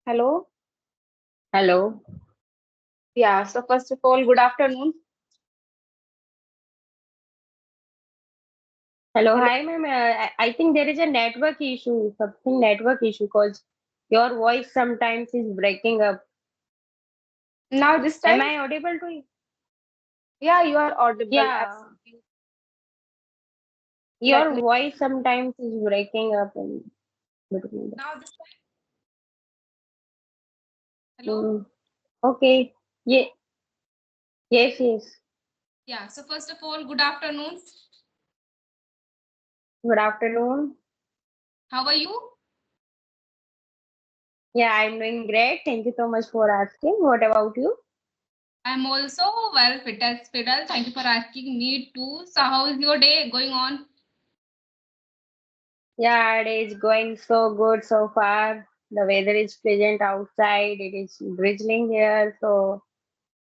Hello. Hello. Yeah, so first of all, good afternoon. Hello. Hello. Hi, ma'am. I think there is a network issue, something network issue, because your voice sometimes is breaking up. Now this Am time, I audible to you? yeah, you are audible. Yeah, Absolutely. Let your me. voice sometimes is breaking up in between. Now this time. Hello. Mm, okay. Yeah. Yes. Yes. Yeah, so first of all, good afternoon. Good afternoon. How are you? Yeah, I'm doing great. Thank you so much for asking. What about you? I'm also well fit as fiddle. Thank you for asking me too. So how is your day going on? Yeah, it is going so good so far. The weather is pleasant outside. It is drizzling here, so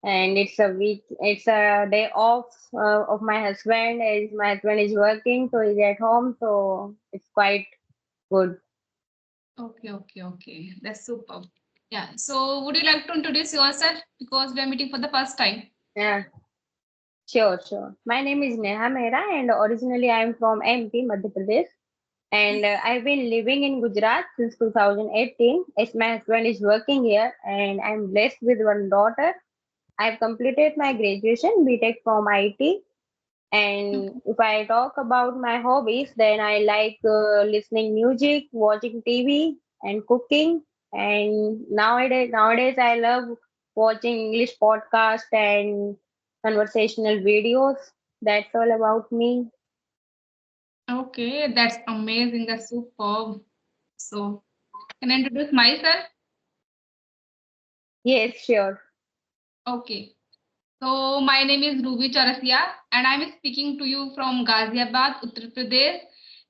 and it's a day off of my husband, as my husband is working, so he's at home, so it's quite good. Okay. That's super. Yeah. So would you like to introduce yourself because we are meeting for the first time? Yeah, sure. My name is Neha Mehra, and originally I am from MP, Madhya Pradesh, and I've been living in Gujarat since 2018, as my husband is working here, and I'm blessed with one daughter. I've completed my graduation BTech from IT. And if I talk about my hobbies, then I like listening music, watching TV, and cooking. And nowadays I love watching English podcast and conversational videos. That's all about me. Okay, that's amazing. That's superb. So can I introduce myself? Yes, sure. Okay. So my name is Ruby Charasia and I'm speaking to you from Ghaziabad, Uttar Pradesh.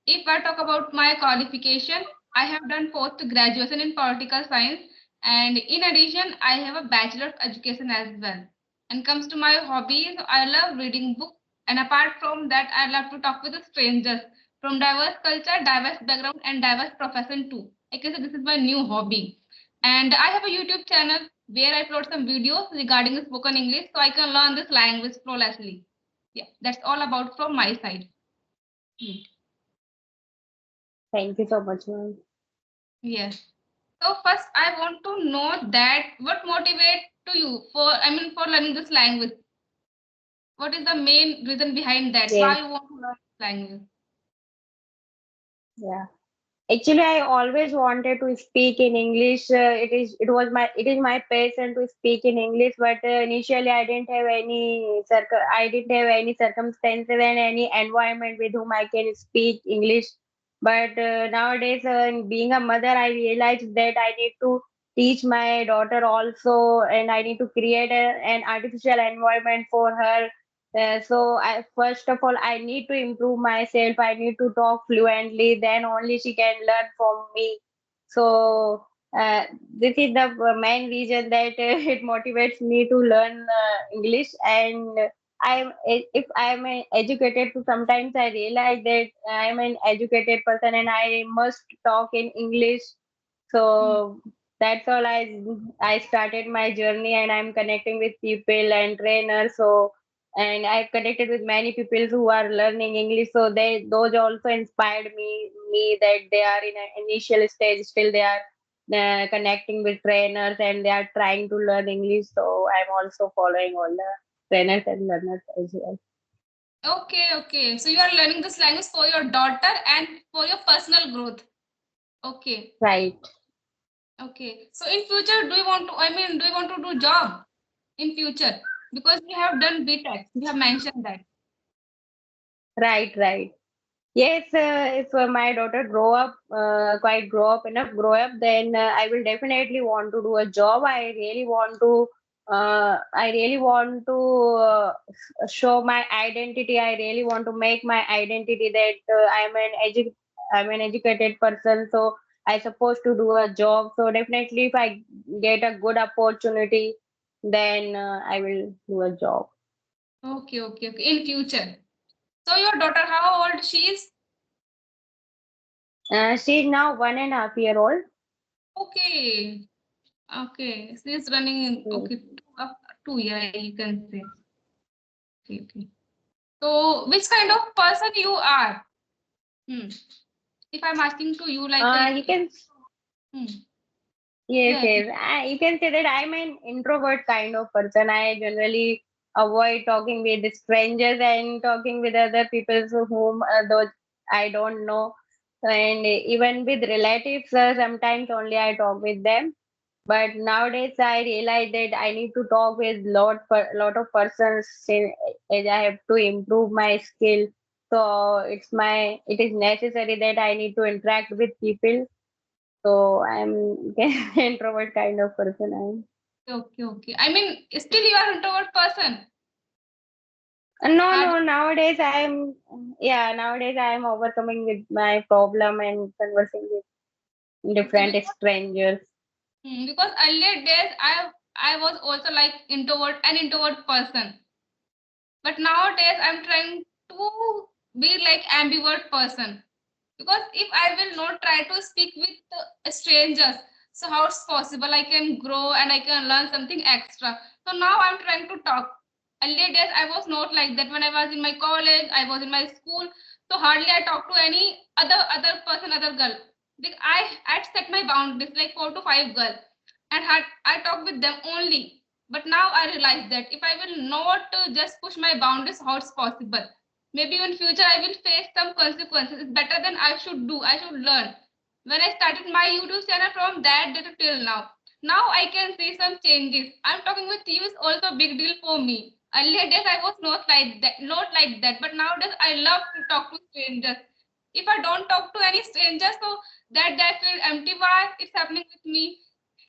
If I talk about my qualification, I have done post graduation in political science and in addition I have a bachelor of education as well. And comes to my hobbies, I love reading books and apart from that I love to talk with strangers from diverse culture, diverse background and diverse profession too. I can say this is my new hobby. And I have a YouTube channel where I upload some videos regarding the spoken English so I can learn this language flawlessly. Yeah, that's all about from my side. Hmm. Thank you so much, ma'am. Yes. So first I want to know that what motivates to you for learning this language. What is the main reason behind that? Yes, Why you want to learn this language? yeah. Actually, I always wanted to speak in English. It is my passion to speak in English. But initially, I didn't have any circumstances and any environment with whom I can speak English. But nowadays, being a mother, I realized that I need to teach my daughter also, and I need to create an artificial environment for her. First of all, I need to improve myself. I need to talk fluently. Then only she can learn from me. So this is the main reason that it motivates me to learn English. And if I'm an educated, so sometimes I realize that I'm an educated person and I must talk in English. Hmm. So that's all. I started my journey, and I'm connecting with people and trainers. So and I've connected with many people who are learning English. So those also inspired me that they are in an initial stage, still they are connecting with trainers and they are trying to learn English. So I'm also following all the trainers and learners as well. Okay. So you are learning this language for your daughter and for your personal growth. Okay. Right. Okay. So in future, do you want to do job in future? Because we have done BTech, we have mentioned that. Right. Yes, if my daughter grow up, then I will definitely want to do a job. I really want to show my identity. I really want to make my identity that I'm an educated person. So I supposed to do a job. So definitely, if I get a good opportunity, then I will do a job. Okay. In future. So your daughter, how old she is? She's now 1.5 year old. Okay. Okay, so it's running in Yes. okay 2 year you can say. Okay. So which kind of person you are? Hmm. If I'm asking to you like You can hmm. Yes, Yes. yes. You can say that I'm an introvert kind of person. I generally avoid talking with strangers and talking with other people whom those I don't know. And even with relatives, sometimes only I talk with them. But nowadays, I realize that I need to talk with lot of persons as I have to improve my skill. So it is necessary that I need to interact with people, so I'm introvert kind of person. Okay. I mean, still you are introvert person. No, Hard. no. Nowadays I'm overcoming with my problem and conversing with Okay, different strangers. because earlier days I was also like an introvert person. But nowadays I'm trying to be like ambivert person. Because if I will not try to speak with strangers, so how it's possible I can grow and I can learn something extra. So now I'm trying to talk. Earlier days I was not like that. When I was in my college, I was in my school, so hardly I talk to any other person, other girl. Like I set my boundaries like 4 to 5 girls, and had I talk with them only. But now I realize that if I will not just push my boundaries, how it's possible. Maybe in future I will face some consequences. It's better than I should do. I should learn. When I started my YouTube channel from that day to till now I can see some changes. I'm talking with you is also a big deal for me. Earlier days I was not like that. But nowadays I love to talk to strangers. If I don't talk to any stranger, so that feel empty. Why it's happening with me?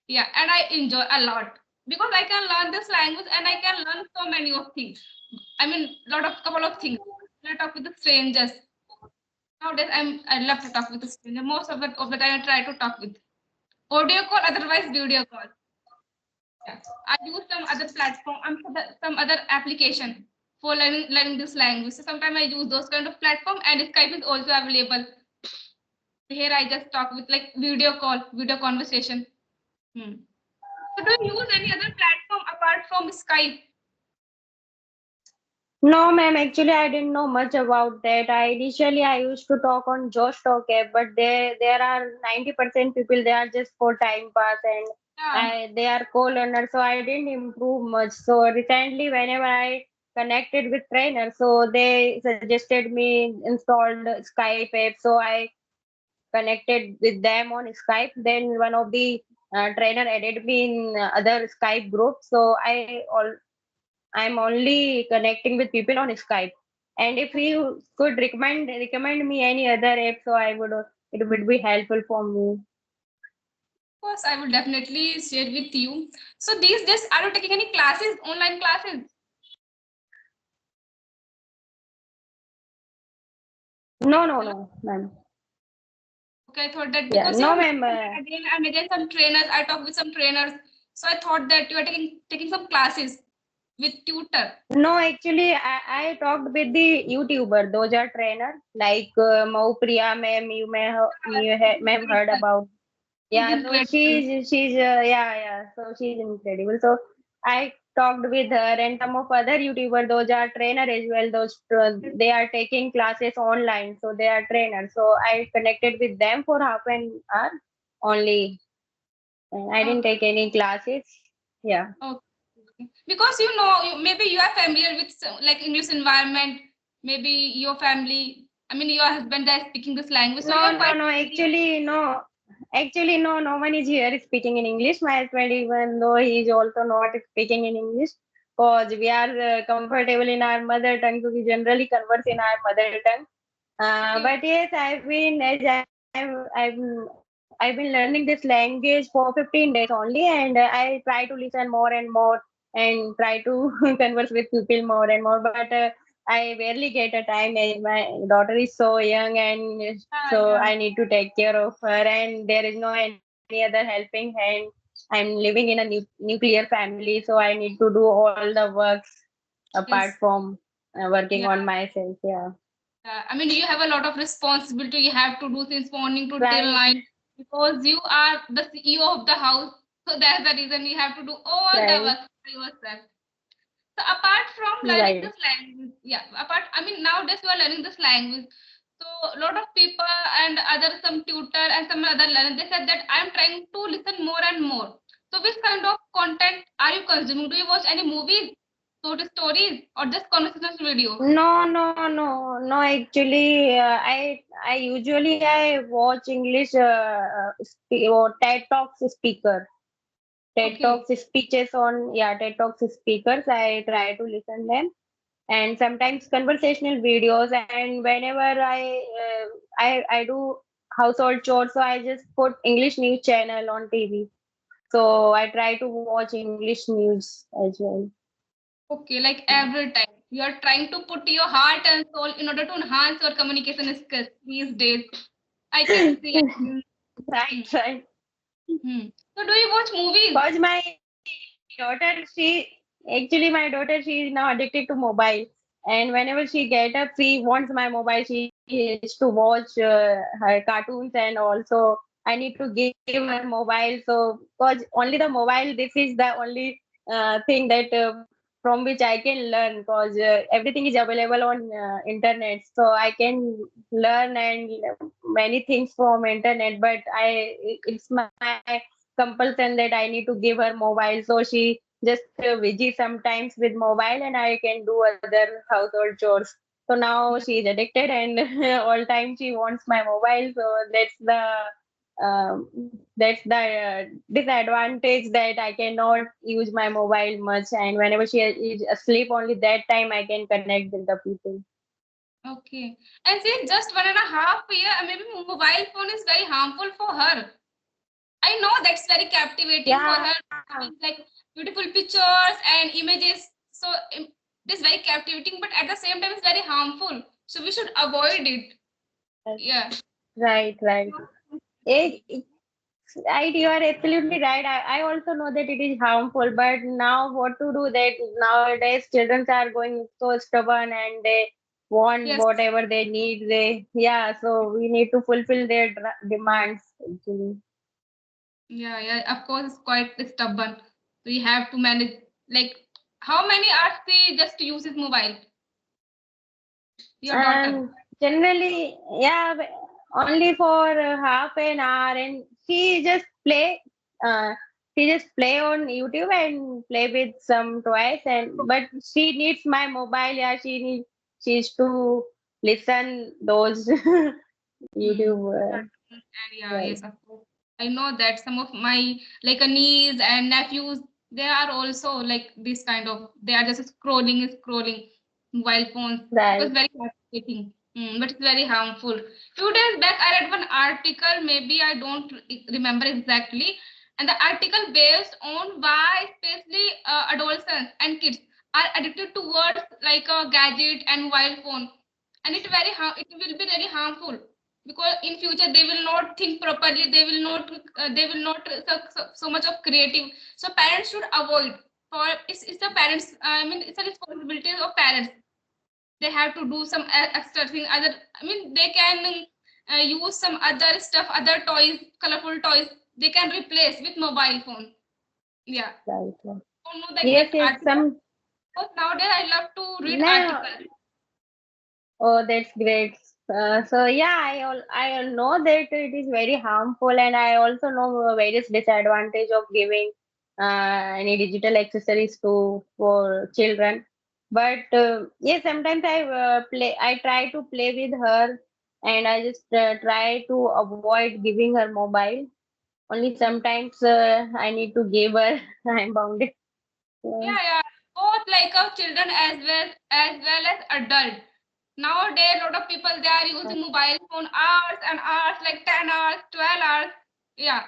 Yeah, and I enjoy a lot because I can learn this language and I can learn so many of things. I mean, couple of things. I talk with the strangers. Nowadays, I love to talk with the stranger. Most of the time, I try to talk with audio call, otherwise video call. Yeah. I use some other platform, some other application for learning this language. So sometimes I use those kind of platform, and Skype is also available. Here I just talk with like video call, video conversation. Hmm. So do you use any other platform apart from Skype? No, ma'am. Actually, I didn't know much about that. I used to talk on Josh Talk app, but there are 90% people. They are just for time pass, and Yeah. they are co-learners. So I didn't improve much. So recently, whenever I connected with trainer, so they suggested me installed Skype app. So I connected with them on Skype. Then one of the trainer added me in other Skype groups. So I'm only connecting with people on Skype. And if you could recommend me any other app, so I would it would be helpful for me. Of course, I will definitely share with you. So these days, are you taking any classes, online classes? Hello? No, ma'am. Okay, I thought that Yeah, because you no, are ma'am. again and again some trainers, I talk with some trainers. So I thought that you are taking some classes with tutor. No, actually, I talked with the YouTuber. Those are trainer like Maupriya ma'am. May have heard about. She's Yeah, so incredible. so she's incredible. So I talked with her and some of other YouTuber. Those are trainer as well. They are taking classes online, so they are trainers. So I connected with them for half an hour only. I didn't Okay. take any classes. Yeah. Okay. Because you know, maybe you are familiar with like English environment. Maybe your family, I mean, your husband is speaking this language, so you No, are no, quite no. familiar. Actually, no. No one is here speaking in English. My husband, even though he is also not speaking in English, because we are comfortable in our mother tongue. So we generally converse in our mother tongue. Okay. But yes, I've been learning this language for 15 days only, and I try to listen more and more and try to converse with people more and more. But I barely get a time as my daughter is so young, and so Yeah. I need to take care of her, and there is no any other helping hand. I'm living in a nuclear family, so I need to do all the works apart Yes. from working Yeah. on myself. Yeah. I mean, you have a lot of responsibility you have to do since morning to till Right. night because you are the CEO of the house. So that's the reason we have to do all the Right. work by yourself. So apart from learning Right. this language, yeah, I mean, nowadays we are learning this language. So a lot of people and other some tutor and some other learner, they said that I'm trying to listen more and more. So which kind of content are you consuming? Do you watch any movies, short stories, or just conversational video? No, no, no, no. Actually, I usually I watch English or TED Talks speaker. TED Okay. Talks speeches on, yeah, TED Talks speakers. I try to listen them, and sometimes conversational videos. And whenever I do household chores, so I just put English news channel on TV. So I try to watch English news as well. Okay, like every time you are trying to put your heart and soul in order to enhance your communication skills these days. I can see. Right, Hmm. right. Hmm. So do you watch movies? Cause my daughter, my daughter, she is now addicted to mobile, and whenever she get up, she wants my mobile. She is to watch her cartoons, and also I need to give her mobile. So, cause only the mobile, this is the only thing that from which I can learn. Cause everything is available on internet, so I can learn and many things from internet. But it's my compulsion that I need to give her mobile. So she just busy sometimes with mobile, and I can do other household chores. So now Yeah, she is addicted, and all time she wants my mobile. So that's the disadvantage that I cannot use my mobile much. And whenever she is asleep, only that time I can connect with the people. okay. And since just 1.5 year, maybe mobile phone is very harmful for her. I know that's very captivating for her, Yeah, having like beautiful pictures and images. So it is very captivating, but at the same time, it's very harmful. So we should avoid it. Yeah. right, right. Right, you are absolutely right. I also know that it is harmful, but now what to do that nowadays children are going so stubborn and they want Yes. whatever they need. Yeah, so we need to fulfill their demands actually. Yeah, yeah. Of course, it's quite stubborn. So you have to manage. Like, how many hours they just uses mobile? Your daughter. And generally, yeah, only for half an hour, and she just play. Uh, she just play on YouTube and play with some toys, and but she needs my mobile. Yeah, she's to listen those Hmm. YouTube. And yeah, Right, yes, of course. I know that some of my like niece and nephews, they are also like this kind of. They are just scrolling mobile phones. It was right. very fascinating, but it's very harmful. Few days back, I read one article. Maybe I don't remember exactly, and the article based on why especially adolescents and kids are addicted towards like a gadget and mobile phone, and it will be very harmful because in future they will not think properly, they will not so much of creative. So parents should avoid. For it's the parents, I mean, it's a responsibility of parents. They have to do some extra thing, other, I mean, they can use some other stuff, other toys, colorful toys, they can replace with mobile phone. Yeah. Right, right. Don't know the Yes, exact yes. article, but nowadays I love to read Now, articles. oh, that's great. So yeah, I know that it is very harmful, and I also know various disadvantage of giving any digital accessories to for children. But yeah, sometimes I try to play with her, and I just try to avoid giving her mobile. Only sometimes I need to give her. I'm bounded. Yeah, yeah, both like of children as well as adult. Nowadays, a lot of people they are using mobile phone hours and hours, like 10 hours, 12 hours. Yeah.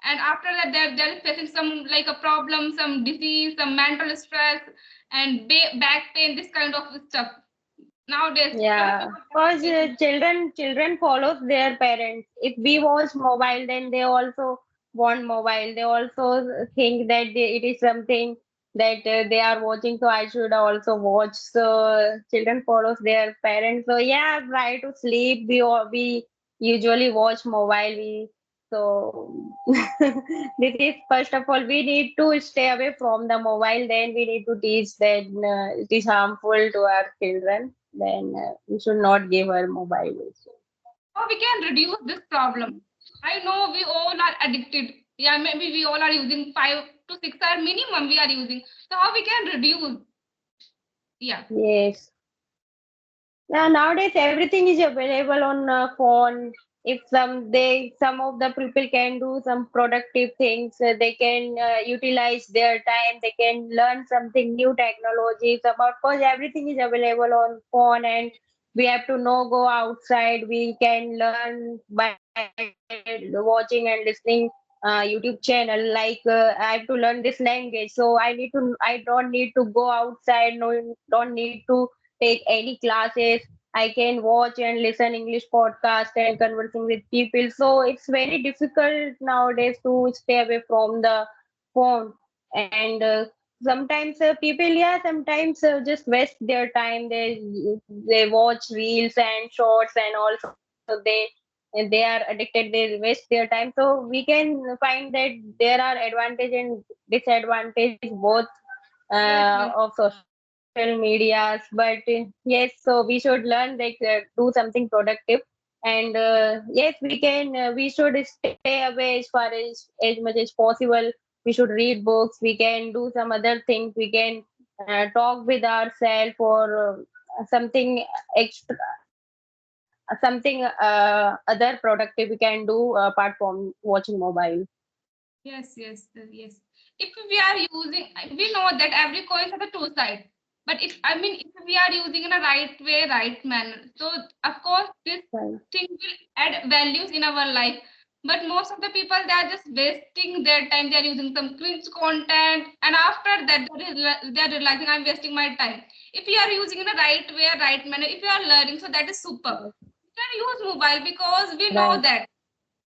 And after that, they're facing some like a problem, some disease, some mental stress, and back pain, this kind of stuff. Nowadays, a lot of Yeah, people are because facing. children follows their parents. If we watch mobile, then they also want mobile. They also think that it is something that they are watching, so I should also watch. So children follows their parents. So yeah, try to sleep. We usually watch mobile. So this is first of all, we need to stay away from the mobile. Then we need to teach that it is harmful to our children. Then we should not give her mobile. Also. How we can reduce this problem? I know we all are addicted. Yeah, maybe we all are using 5 to 6 hour minimum we are using. So how we can reduce? Yeah. Yes. Now nowadays everything is available on phone. If some of the people can do some productive things, they can utilize their time. They can learn something new technologies about. Cause everything is available on phone, and we have to no go outside. We can learn by watching and listening YouTube channel. Like I have to learn this language, so I don't need to go outside. No, don't need to take any classes. I can watch and listen English podcast and conversing with people. So it's very difficult nowadays to stay away from the phone. And sometimes people, yeah, sometimes just waste their time. They watch reels and shorts, and also they are addicted. They waste their time. So we can find that there are advantage and disadvantage both Yes, yes. of social medias, but yes, so we should learn, like do something productive. And yes, we should stay away as much as possible. We should read books, we can do some other things, we can talk with ourselves, or something extra, something other productive we can do apart from watching mobile. Yes, yes, yes. If we are using, we know that every coin has a two sides. But if we are using in a right way, right manner, so of course this Right. thing will add values in our life. But most of the people, they are just wasting their time. They are using some cringe content, and after that, they are realizing I'm wasting my time. If you are using in a right way, right manner, if you are learning, so that is super. Right. You can use mobile because Right.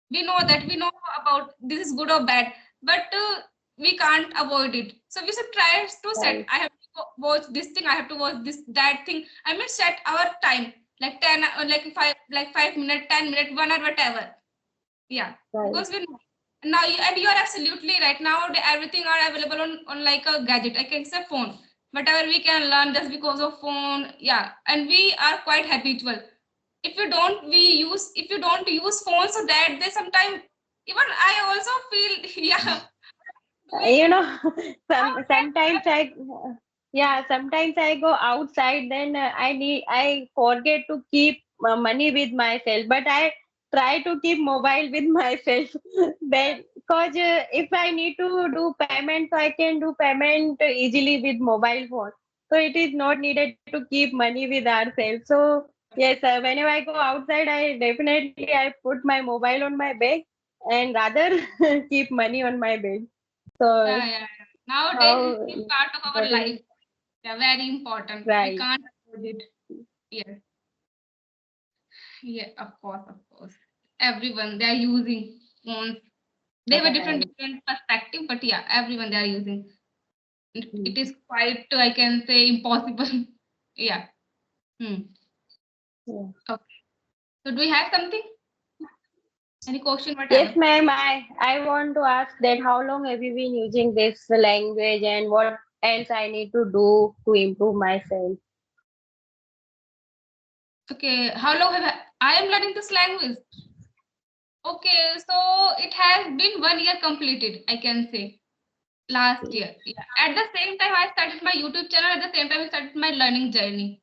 we know about this is good or bad, but we can't avoid it, so we should try to set. Right. I have to watch this thing, I have to watch this that thing. I mean, set our time like 10 like 5 minutes, 10 minutes, 1 hour, whatever. Yeah, Right. because we know now and you are absolutely right. Now everything are available on like a gadget, I can say phone. Whatever we can learn just because of phone. Yeah, and we are quite habitual. If you don't use phone, so that they sometimes, even I also feel yeah, You doing know, how sometimes that. I, yeah, sometimes I go outside, then I forget to keep money with myself, but I try to keep mobile with myself. Then, cause if I need to do payment, so I can do payment easily with mobile phone. So it is not needed to keep money with ourselves. So yes, whenever I go outside, I definitely I put my mobile on my bag and rather keep money on my bed. So Yeah. Nowadays how it's been part of our important? life. Yeah, very important, we Right, can't avoid it. Yes. Yeah, of course, everyone, they are using phones. They have a right. different perspective, but yeah, everyone, they are using it Mm. is quite, I can say, impossible. Yeah. Yeah. Okay, so do we have something, any question, Yes, whatever? ma'am. I want to ask that how long have you been using this language, and what else I need to do to improve myself? Okay, how long have I am learning this language? Okay, so it has been 1 year completed, I can say, last year. Yeah. At the same time, I started my YouTube channel. At the same time, I started my learning journey.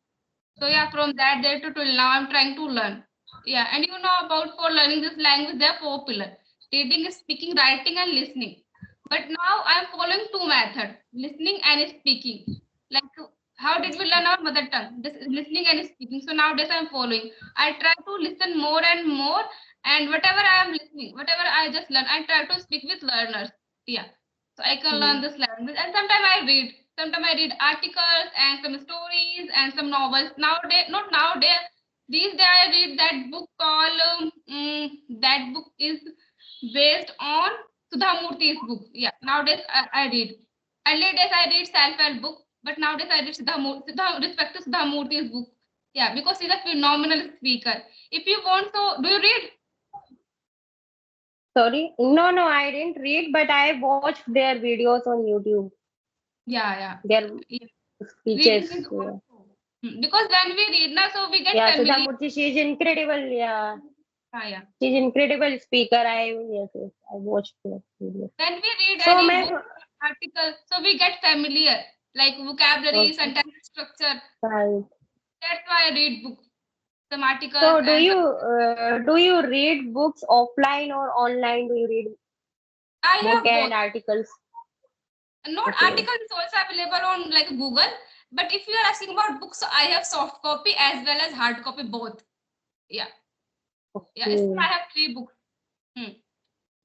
So yeah, from that day to till now, I'm trying to learn. Yeah, and you know about for learning this language, they're four pillars: reading, speaking, writing, and listening. But now I'm following two methods: listening and speaking. Like how did we learn our mother tongue? This is listening and speaking. So nowadays I'm following. I try to listen more and more, and whatever I am listening, whatever I just learn, I try to speak with learners. Yeah, so I can learn Mm. this language. And sometimes I read. Sometimes I read articles and some stories and some novels. Nowadays, not nowadays. These days I read that book called that book is based on Sudha Murthy's book. Yeah, nowadays I read. Earlier days I read self-help book, but nowadays I read respect to Sudha Murthy's book. Yeah, because she's a phenomenal speaker. If you want, so do you read? Sorry. No, I didn't read, but I watched their videos on YouTube. Yeah. Their Yeah. speeches. Reading is Yeah. also. Because when we read now, so we get Yeah, Sudha familiar. Murthy, she is incredible. Yeah, Yeah. she's incredible speaker. Yes, I watched her video. When we read So, any book ma'am, or article, so we get familiar, like vocabulary, okay, sentence structure. right. That's why I read books, some articles, So, and do you read books offline or online? Do you read I book have both. and articles? Not Okay, article is also available on like Google, but if you are asking about books, so I have soft copy as well as hard copy both. Yeah, yeah. So I okay. have three books. Hmm.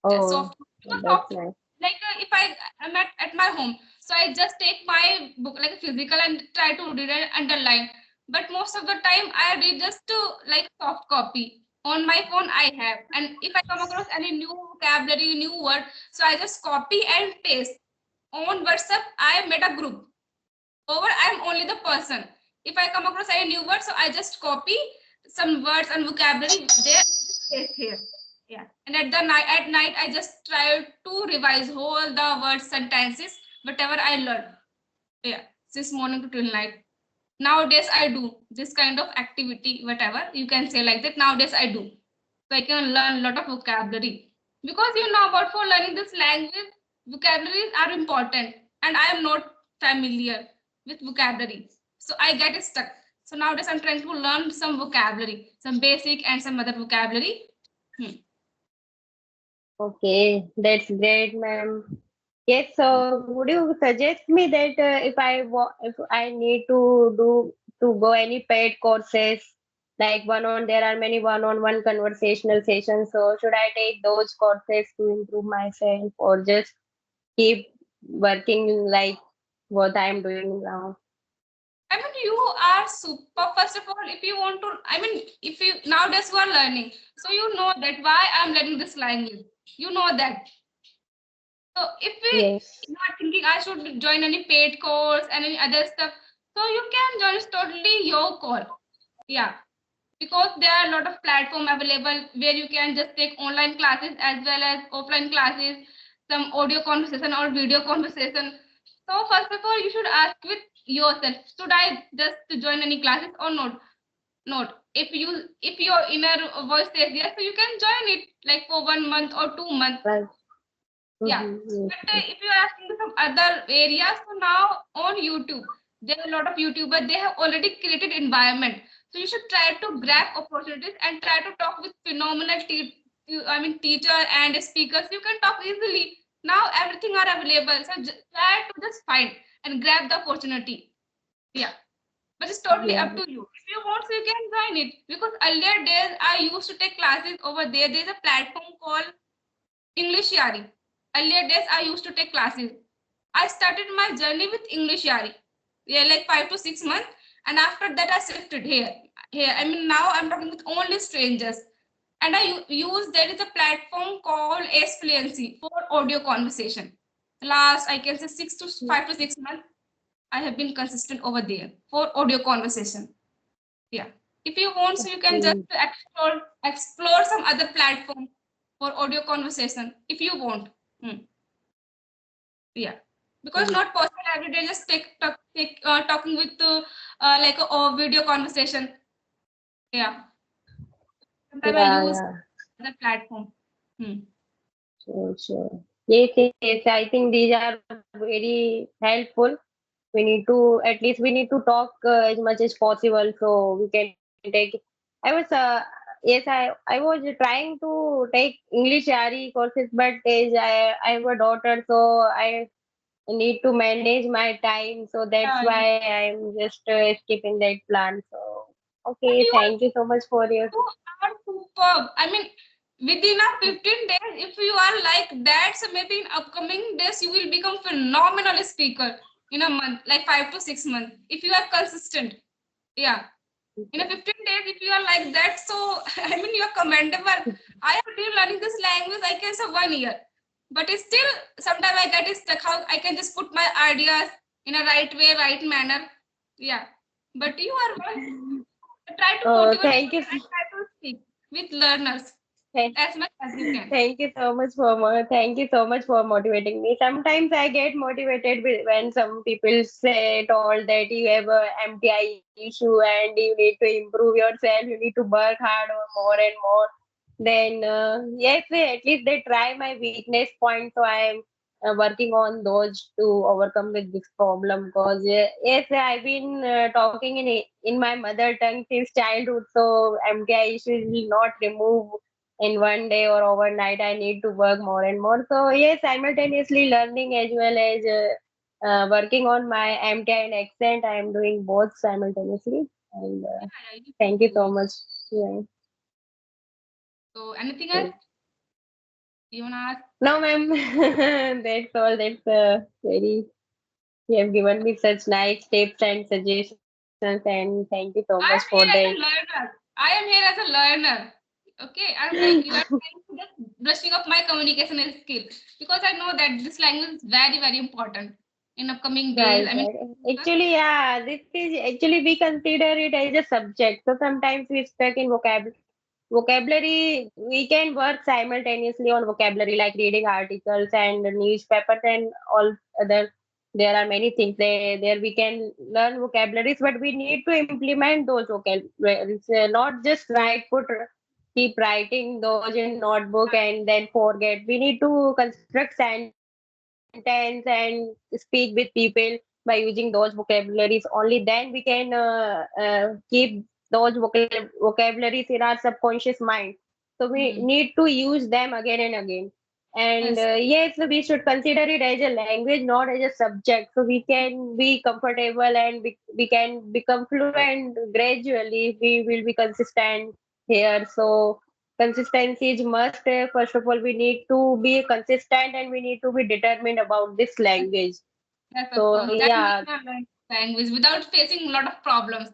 Oh, Soft because that's soft nice. like if I am at my home, so I just take my book like physical and try to read and underline. But most of the time I read just to like soft copy on my phone I have, and if I come across any new vocabulary, new word, so I just copy and paste. On WhatsApp I made a group. Over I'm only the person. If I come across any new word, so I just copy some words and vocabulary there, paste here. Yeah. And at night I just try to revise whole the words, sentences, whatever I learned. Yeah. Since morning to till night. Nowadays I do this kind of activity, whatever you can say like that. Nowadays I do. So I can learn a lot of vocabulary. Because you know about for learning this language, vocabularies are important. And I am not familiar with vocabulary. So I get stuck. So nowadays I'm trying to learn some vocabulary, some basic and some other vocabulary. Hmm. Okay, that's great, ma'am. Yes, so would you suggest me that if I need to go any paid courses like there are many one-on-one conversational sessions. So should I take those courses to improve myself or just keep working like what I'm doing now? I mean, you are super. First of all, if you want to, I mean, if you nowadays you are learning, so you know that why I'm learning this language. You know that. So if Yes. you are thinking I should join any paid course and any other stuff, so you can join. It's totally your call. Yeah, because there are a lot of platform available where you can just take online classes as well as offline classes, some audio conversation or video conversation. So first of all, you should ask with yourself, should I just join any classes or not? Not. If your inner voice says yes, so you can join it like for 1 month or 2 months. Right. Yeah. Yes. But if you are asking some other areas, so now on YouTube, there are a lot of YouTubers, they have already created environment. So you should try to grab opportunities and try to talk with phenomenal teacher and speakers. You can talk easily. Now everything are available. So try to just find and grab the opportunity. Yeah. But it's totally Yeah. up to you. If you want, so you can join it. Because earlier days I used to take classes over there. There's a platform called English Yari. Earlier days, I used to take classes. I started my journey with English Yari. Yeah, like 5 to 6 months. And after that, I shifted here. Here, I mean, now I'm talking with only strangers. And I use there is a platform called S Fluency for audio conversation. Last, I can say 5 to 6 months, I have been consistent over there for audio conversation. Yeah. If you want, so you can just Okay. explore some other platform for audio conversation if you want. Hmm. Yeah, because not possible every day just talking with like a video conversation. Yeah, sometimes I Yeah, use yeah. other platform. Hmm. Sure. Yes. I think these are very helpful. We need to talk as much as possible so we can take. I was yes, I was trying to take English RE courses, but I have a daughter, so I need to manage my time. So that's Yeah, yeah. why I'm just skipping that plan. So But okay, thank you so much for your. you are superb. I mean, within a 15 days, if you are like that, so maybe in upcoming days you will become phenomenal speaker in a month, like 5 to 6 months, if you are consistent. Yeah. In a 15 days, if you are like that, so I mean, you're commendable. I have been learning this language, I can say 1 year. But it's still, sometimes I get stuck how I can just put my ideas in a right way, right manner. Yeah. But you are well. Try to Oh, motivate thank you. and try to speak with learners. Thank as much as you can. thank you so much for thank you so much for motivating me. Sometimes I get motivated when some people say told that you have a MTI issue and you need to improve yourself, you need to work hard or more and more. Then yes, at least they try my weakness point, so I am working on those to overcome with this problem. Because yes, I've been talking in my mother tongue since childhood, so MTI issues will not remove in one day or overnight. I need to work more and more. So yes, simultaneously learning as well as working on my MTI and accent. I am doing both simultaneously. And Yeah, yeah, you should thank you do so it. much. Yeah. So anything else you wanna ask? No, ma'am. That's all. That's very. You have given me such nice tips and suggestions, and thank you so much for I am that. here as a learner. I am here as a learner. Okay, I'm like you are trying to just brushing up my communication skill because I know that this language is very, very important in upcoming days. Right, I mean, right. Actually, yeah, this is actually we consider it as a subject. So sometimes we stuck in vocabulary. We can work simultaneously on vocabulary, like reading articles and newspapers and all other. There are many things there we can learn vocabularies, but we need to implement those vocabularies. Not just write, keep writing those in notebook and then forget. We need to construct sentence and speak with people by using those vocabularies. Only then we can keep those vocabularies in our subconscious mind. So we hmm, need to use them again and again. And yes, yes, we should consider it as a language, not as a subject. So we can be comfortable and we can become fluent gradually if we will be consistent here. So consistency is must. First of all, we need to be consistent and we need to be determined about this yes, language. yes, of So course. Then we yeah, can learn language without facing a lot of problems.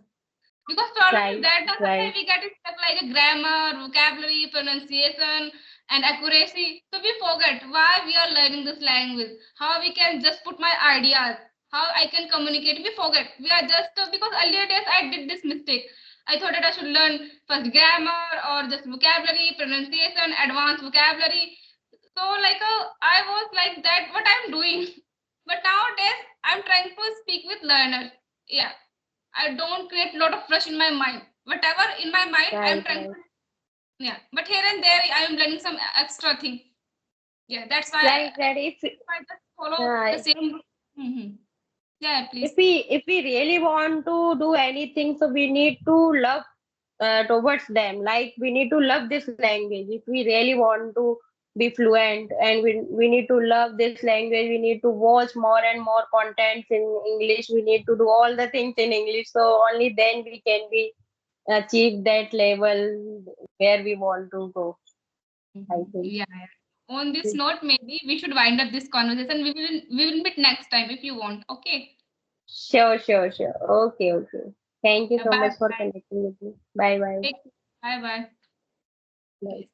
Because problem is right, that sometimes right, we get it stuck like a grammar, vocabulary, pronunciation, and accuracy. So we forget why we are learning this language, how we can just put my ideas, how I can communicate. We forget. We are just because earlier days I did this mistake. I thought that I should learn first grammar or just vocabulary, pronunciation, advanced vocabulary. So like I was like that, what I'm doing. But nowadays I'm trying to speak with learners. Yeah, I don't create a lot of rush in my mind. Whatever in my mind, I'm right, trying to, right, yeah. But here and there, I am learning some extra thing. Yeah, that's why right, right. if I just follow the Uh, same. Hmm. Yeah, if please. we really want to do anything, so we need to love towards them. Like we need to love this language. If we really want to be fluent, and we need to love this language, we need to watch more and more contents in English. We need to do all the things in English. So only then we can be achieve that level where we want to go. I Mhm. think. Yeah, yeah. On this note, maybe we should wind up this conversation. We will meet next time if you want. Okay. Sure, sure, sure. Okay, okay. Thank you Yeah, so bye much for bye. connecting with me. Bye, bye. Take. Bye bye. Bye.